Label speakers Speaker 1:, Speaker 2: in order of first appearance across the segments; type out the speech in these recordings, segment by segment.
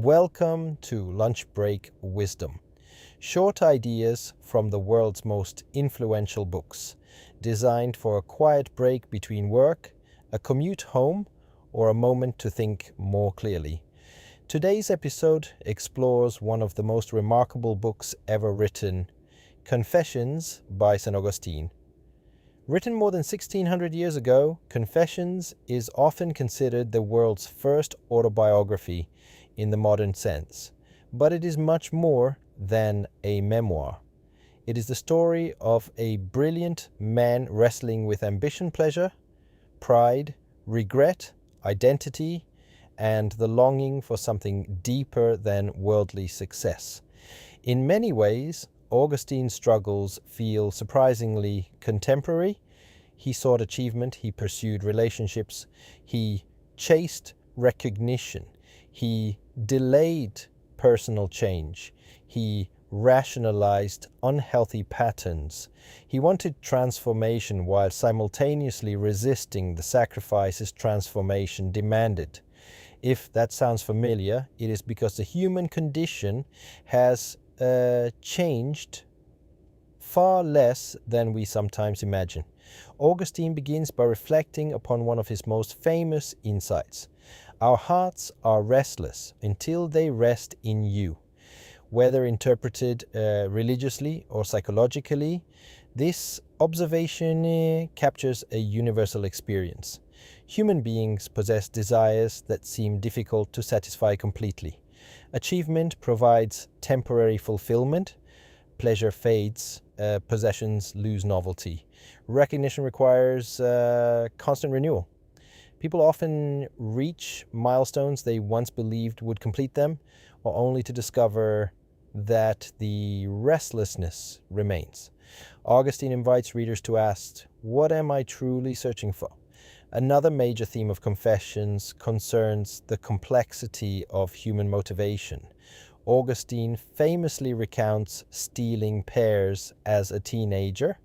Speaker 1: Welcome to Lunch Break Wisdom. Short ideas from the world's most influential books, designed for a quiet break between work, a commute home, or a moment to think more clearly. Today's episode explores one of the most remarkable books ever written, Confessions by St. Augustine. Written more than 1600 years ago, Confessions is often considered the world's first autobiography in the modern sense, but it is much more than a memoir. It is the story of a brilliant man wrestling with ambition, pleasure, pride, regret, identity, and the longing for something deeper than worldly success. In many ways, Augustine's struggles feel surprisingly contemporary. He sought achievement, he pursued relationships, he chased recognition, he delayed personal change, he rationalized unhealthy patterns. He wanted transformation while simultaneously resisting the sacrifices transformation demanded. If that sounds familiar, it is because the human condition has changed far less than we sometimes imagine. Augustine begins by reflecting upon one of his most famous insights. Our hearts are restless until they rest in you. Whether interpreted religiously or psychologically, this observation captures a universal experience. Human beings possess desires that seem difficult to satisfy completely. Achievement provides temporary fulfillment. Pleasure fades. Possessions lose novelty. Recognition requires constant renewal. People often reach milestones they once believed would complete them, or only to discover that the restlessness remains. Augustine invites readers to ask, what am I truly searching for? Another major theme of Confessions concerns the complexity of human motivation. Augustine famously recounts stealing pears as a teenager.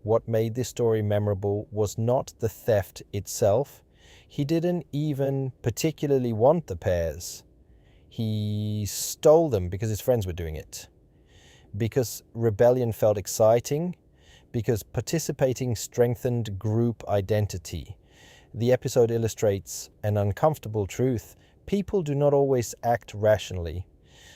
Speaker 1: What made this story memorable was not the theft itself. He didn't even particularly want the pears. He stole them because his friends were doing it. Because rebellion felt exciting. Because participating strengthened group identity. The episode illustrates an uncomfortable truth. People do not always act rationally.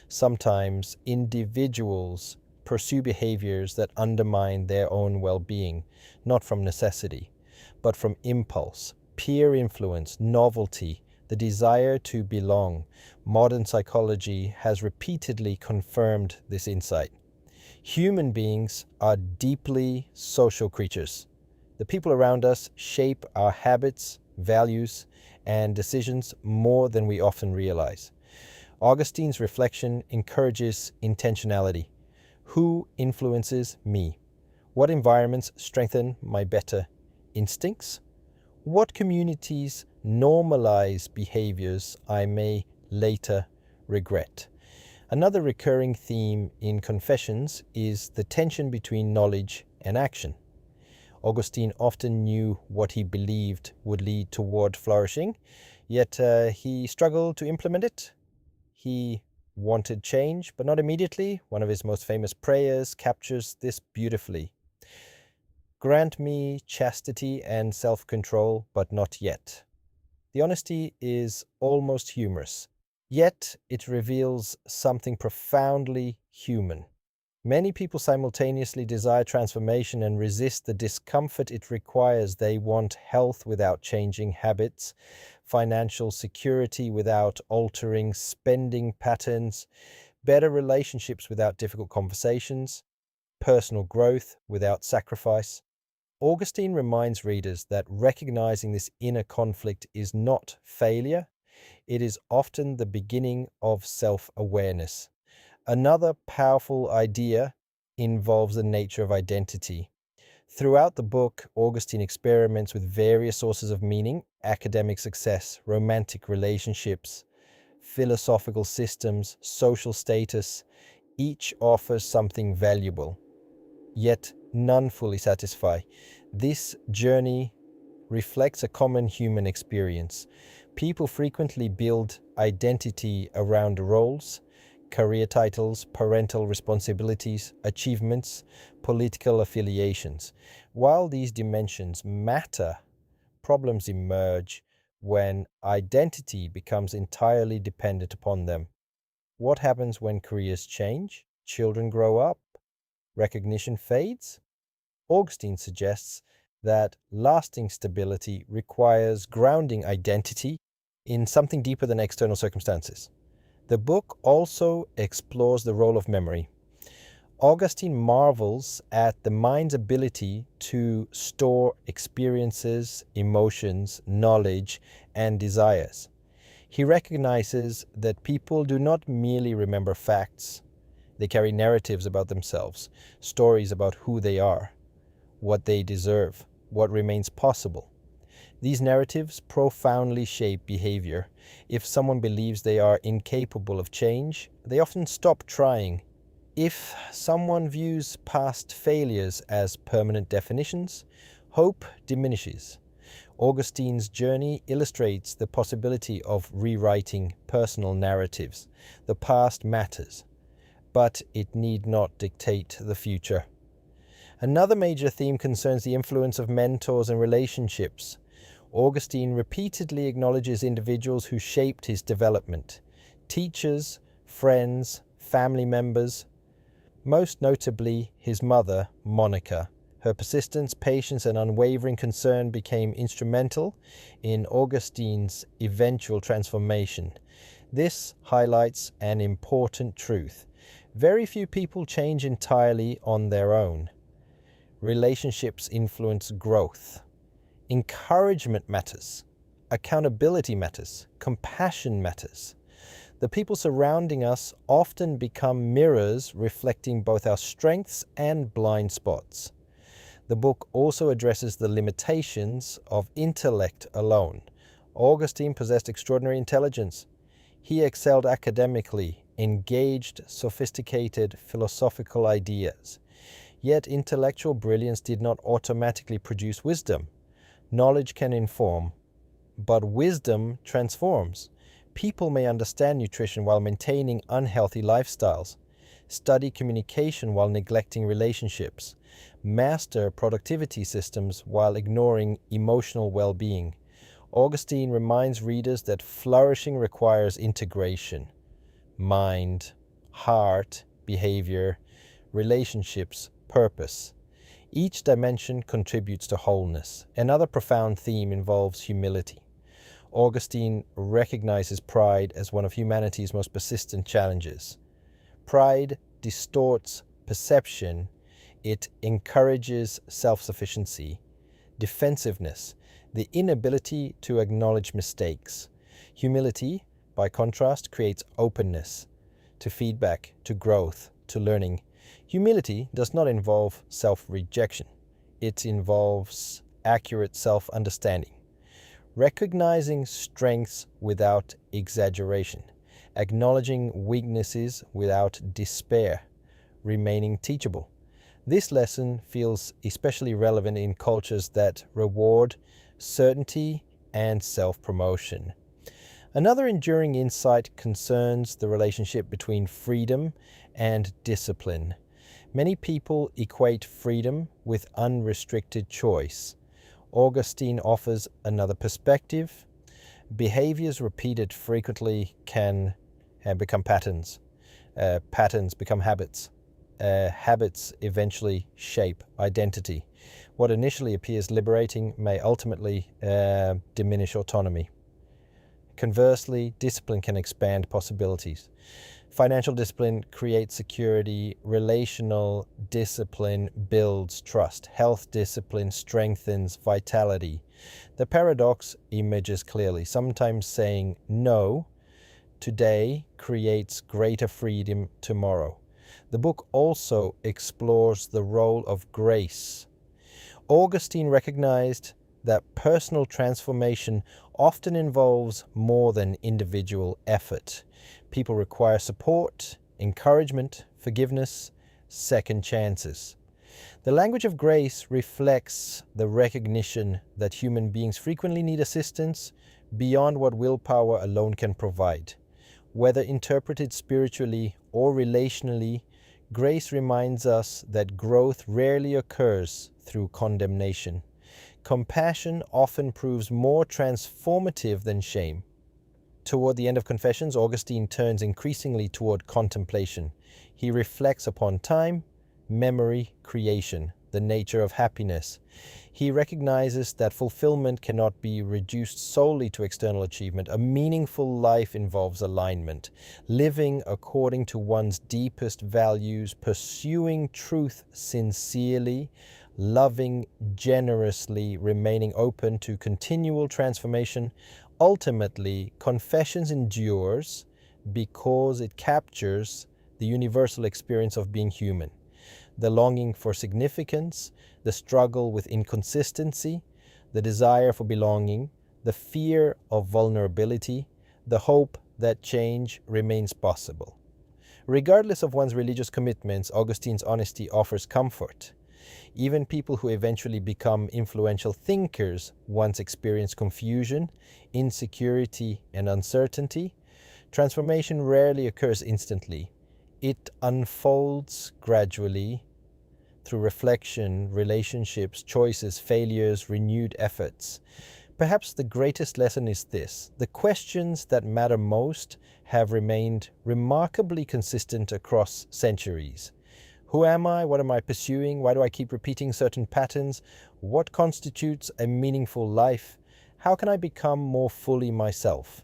Speaker 1: Sometimes individuals pursue behaviors that undermine their own well-being, not from necessity, but from impulse, peer influence, novelty, the desire to belong. Modern psychology has repeatedly confirmed this insight. Human beings are deeply social creatures. The people around us shape our habits, values, and decisions more than we often realize. Augustine's reflection encourages intentionality. Who influences me? What environments strengthen my better instincts? What communities normalize behaviors I may later regret? Another recurring theme in Confessions is the tension between knowledge and action. Augustine often knew what he believed would lead toward flourishing, yet he struggled to implement it. He wanted change, but not immediately. One of his most famous prayers captures this beautifully. Grant me chastity and self-control, but not yet. The honesty is almost humorous, yet it reveals something profoundly human. Many people simultaneously desire transformation and resist the discomfort it requires. They want health without changing habits, financial security without altering spending patterns, better relationships without difficult conversations, personal growth without sacrifice. Augustine reminds readers that recognizing this inner conflict is not failure. It is often the beginning of self-awareness. Another powerful idea involves the nature of identity. Throughout the book, Augustine experiments with various sources of meaning: academic success, romantic relationships, philosophical systems, social status. Each offers something valuable, yet none fully satisfy. This journey reflects a common human experience. People frequently build identity around roles, career titles, parental responsibilities, achievements, political affiliations. While these dimensions matter, problems emerge when identity becomes entirely dependent upon them. What happens when careers change? Children grow up? Recognition fades? Augustine suggests that lasting stability requires grounding identity in something deeper than external circumstances. The book also explores the role of memory. Augustine marvels at the mind's ability to store experiences, emotions, knowledge, and desires. He recognizes that people do not merely remember facts. They carry narratives about themselves, stories about who they are, what they deserve, what remains possible. These narratives profoundly shape behavior. If someone believes they are incapable of change, they often stop trying. If someone views past failures as permanent definitions, hope diminishes. Augustine's journey illustrates the possibility of rewriting personal narratives. The past matters, but it need not dictate the future. Another major theme concerns the influence of mentors and relationships. Augustine repeatedly acknowledges individuals who shaped his development: teachers, friends, family members, most notably his mother, Monica. Her persistence, patience, and unwavering concern became instrumental in Augustine's eventual transformation. This highlights an important truth. Very few people change entirely on their own. Relationships influence growth. Encouragement matters. Accountability matters. Compassion matters. The people surrounding us often become mirrors reflecting both our strengths and blind spots. The book also addresses the limitations of intellect alone. Augustine possessed extraordinary intelligence. He excelled academically, engaged sophisticated philosophical ideas. Yet intellectual brilliance did not automatically produce wisdom. Knowledge can inform, but wisdom transforms. People may understand nutrition while maintaining unhealthy lifestyles, study communication while neglecting relationships, master productivity systems while ignoring emotional well-being. Augustine reminds readers that flourishing requires integration: mind, heart, behavior, relationships, purpose. Each dimension contributes to wholeness. Another profound theme involves humility. Augustine recognizes pride as one of humanity's most persistent challenges. Pride distorts perception. It encourages self-sufficiency, defensiveness, the inability to acknowledge mistakes. Humility, by contrast, creates openness to feedback, to growth, to learning. Humility does not involve self-rejection. It involves accurate self-understanding. Recognizing strengths without exaggeration, acknowledging weaknesses without despair, remaining teachable. This lesson feels especially relevant in cultures that reward certainty and self-promotion. Another enduring insight concerns the relationship between freedom and discipline. Many people equate freedom with unrestricted choice. Augustine offers another perspective. Behaviors repeated frequently can become patterns. Patterns become habits. Habits eventually shape identity. What initially appears liberating may ultimately diminish autonomy. Conversely, discipline can expand possibilities. Financial discipline creates security. Relational discipline builds trust. Health discipline strengthens vitality. The paradox emerges clearly. Sometimes saying no today creates greater freedom tomorrow. The book also explores the role of grace. Augustine recognized that personal transformation often involves more than individual effort. People require support, encouragement, forgiveness, second chances. The language of grace reflects the recognition that human beings frequently need assistance, beyond what willpower alone can provide. Whether interpreted spiritually or relationally, grace reminds us that growth rarely occurs through condemnation. Compassion often proves more transformative than shame. Toward the end of Confessions, Augustine turns increasingly toward contemplation. He reflects upon time, memory, creation, the nature of happiness. He recognizes that fulfillment cannot be reduced solely to external achievement. A meaningful life involves alignment, living according to one's deepest values, pursuing truth sincerely, loving generously, remaining open to continual transformation. Ultimately, Confessions endures because it captures the universal experience of being human. The longing for significance, the struggle with inconsistency, the desire for belonging, the fear of vulnerability, the hope that change remains possible. Regardless of one's religious commitments, Augustine's honesty offers comfort. Even people who eventually become influential thinkers once experience confusion, insecurity, and uncertainty. Transformation rarely occurs instantly. It unfolds gradually through reflection, relationships, choices, failures, renewed efforts. Perhaps the greatest lesson is this: the questions that matter most have remained remarkably consistent across centuries. Who am I? What am I pursuing? Why do I keep repeating certain patterns? What constitutes a meaningful life? How can I become more fully myself?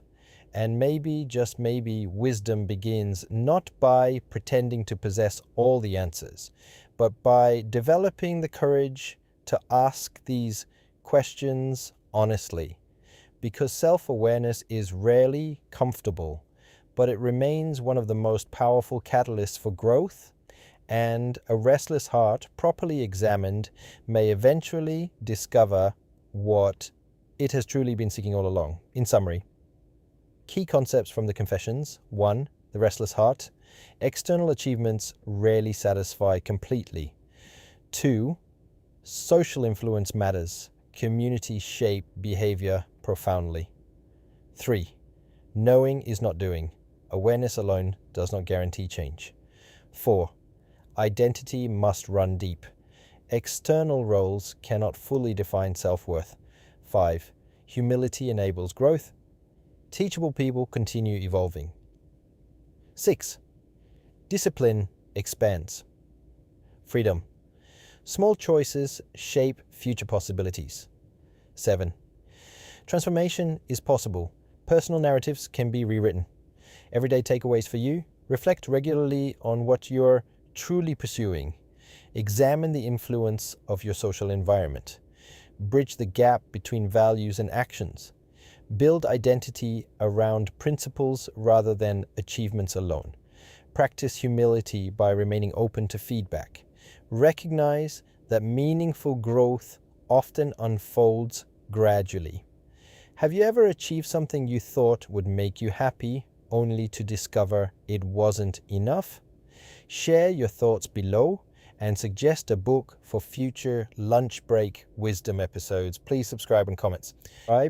Speaker 1: And maybe, just maybe, wisdom begins not by pretending to possess all the answers, but by developing the courage to ask these questions honestly. Because self-awareness is rarely comfortable, but it remains one of the most powerful catalysts for growth, and a restless heart, properly examined, may eventually discover what it has truly been seeking all along. In summary, key concepts from the Confessions. 1. The restless heart. External achievements rarely satisfy completely. 2. Social influence matters. Community shape behavior profoundly. 3. Knowing is not doing. Awareness alone does not guarantee change. 4. Identity must run deep. External roles cannot fully define self-worth. 5. Humility enables growth. Teachable people continue evolving. 6. Discipline expands. Freedom. Small choices shape future possibilities. 7. Transformation is possible. Personal narratives can be rewritten. Everyday takeaways for you: reflect regularly on what you're truly pursuing. Examine the influence of your social environment. Bridge the gap between values and actions. Build identity around principles rather than achievements alone. Practice humility by remaining open to feedback. Recognize that meaningful growth often unfolds gradually. Have you ever achieved something you thought would make you happy, only to discover it wasn't enough? Share your thoughts below and suggest a book for future lunch break wisdom episodes. Please subscribe and comment. Bye.